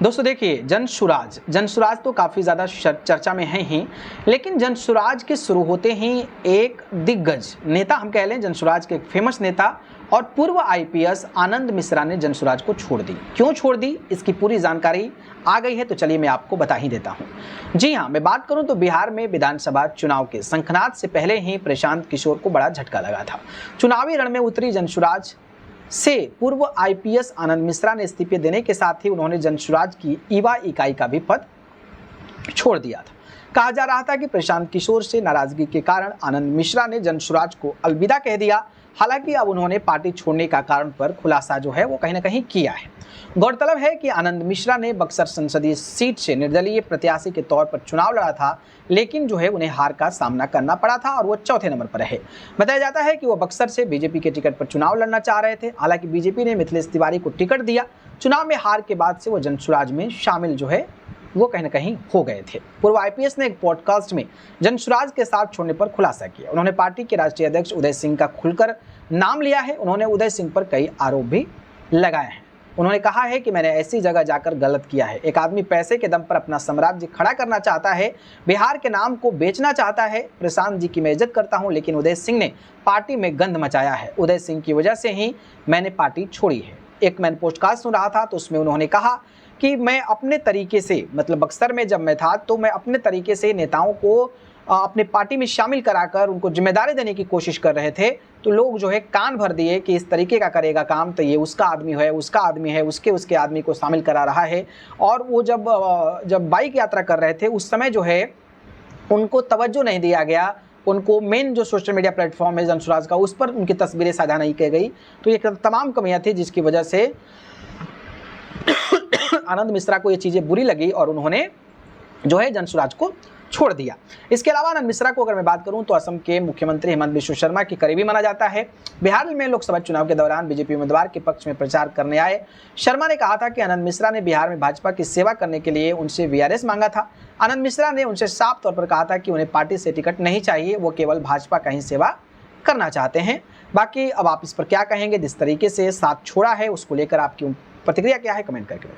दोस्तों देखिए, जनसुराज तो काफ़ी ज़्यादा चर्चा में है ही, लेकिन जनसुराज के शुरू होते ही एक दिग्गज नेता, हम कह लें जनसुराज के एक फेमस नेता और पूर्व आईपीएस आनंद मिश्रा ने जनसुराज को छोड़ दी। क्यों छोड़ दी, इसकी पूरी जानकारी आ गई है, तो चलिए मैं आपको बता ही देता हूं। जी हां, मैं बात करूं तो बिहार में विधानसभा चुनाव के शंखनाद से पहले ही प्रशांत किशोर को बड़ा झटका लगा था। चुनावी रण में उतरी जनसुराज से पूर्व आईपीएस आनंद मिश्रा ने इस्तीफे देने के साथ ही उन्होंने जनसुराज की युवा इकाई का भी पद छोड़ दिया था। कहा जा रहा था कि प्रशांत किशोर से नाराजगी के कारण आनंद मिश्रा ने जनसुराज को अलविदा कह दिया। हालांकि अब उन्होंने पार्टी छोड़ने का कारण पर खुलासा जो है वो कहीं ना कहीं किया है। गौरतलब है कि आनंद मिश्रा ने बक्सर संसदीय सीट से निर्दलीय प्रत्याशी के तौर पर चुनाव लड़ा था, लेकिन जो है उन्हें हार का सामना करना पड़ा था और वो चौथे नंबर पर रहे। बताया जाता है कि वो बक्सर से बीजेपी के टिकट पर चुनाव लड़ना चाह रहे थे। हालांकि बीजेपी ने मिथिलेश तिवारी को टिकट दिया। चुनाव में हार के बाद से वो जनसुराज में शामिल जो है वो कहीं ना कहीं हो गए थे। पूर्व आईपीएस ने एक पॉडकास्ट में जनसुराज के साथ छोड़ने पर खुलासा किया। उन्होंने पार्टी के राष्ट्रीय अध्यक्ष उदय सिंह का खुलकर नाम लिया है। उन्होंने उदय सिंह पर कई आरोप भी लगाए हैं। उन्होंने कहा है कि मैंने ऐसी जगह जाकर गलत किया है। एक आदमी पैसे के दम पर अपना साम्राज्य खड़ा करना चाहता है, बिहार के नाम को बेचना चाहता है। प्रशांत जी की मैं इज्जत करता हूं, लेकिन उदय सिंह ने पार्टी में गंद मचाया है। उदय सिंह की वजह से ही मैंने पार्टी छोड़ी है। एक मैंने पॉडकास्ट सुन रहा था तो उसमें उन्होंने कहा कि मैं अपने तरीके से, मतलब बक्सर में जब मैं था तो मैं अपने तरीके से नेताओं को अपने पार्टी में शामिल कराकर उनको जिम्मेदारी देने की कोशिश कर रहे थे, तो लोग जो है कान भर दिए कि इस तरीके का करेगा काम तो ये उसका आदमी है, उसका आदमी है, उसके आदमी को शामिल करा रहा है। और वो जब बाइक यात्रा कर रहे थे उस समय जो है उनको तवज्जो नहीं दिया गया। उनको मेन जो सोशल मीडिया प्लेटफॉर्म है जनसुराज का, उस पर उनकी तस्वीरें साझा नहीं की गई। तो ये तमाम कमियां थी जिसकी वजह से आनंद मिश्रा को ये चीज़ें बुरी लगी और उन्होंने जो है जनसुराज को छोड़ दिया। इसके अलावा आनंद मिश्रा को अगर मैं बात करूं तो असम के मुख्यमंत्री हेमंत बिश्व शर्मा के करीबी माना जाता है। बिहार में लोकसभा चुनाव के दौरान बीजेपी उम्मीदवार के पक्ष में प्रचार करने आए शर्मा ने कहा था कि आनंद मिश्रा ने बिहार में भाजपा की सेवा करने के लिए उनसे वीआरएस मांगा था। आनंद मिश्रा ने उनसे साफ तौर पर कहा था कि उन्हें पार्टी से टिकट नहीं चाहिए, वो केवल भाजपा का ही सेवा करना चाहते हैं। बाकी अब आप इस पर क्या कहेंगे, जिस तरीके से साथ छोड़ा है उसको लेकर आपकी प्रतिक्रिया क्या है, कमेंट करके बताइए।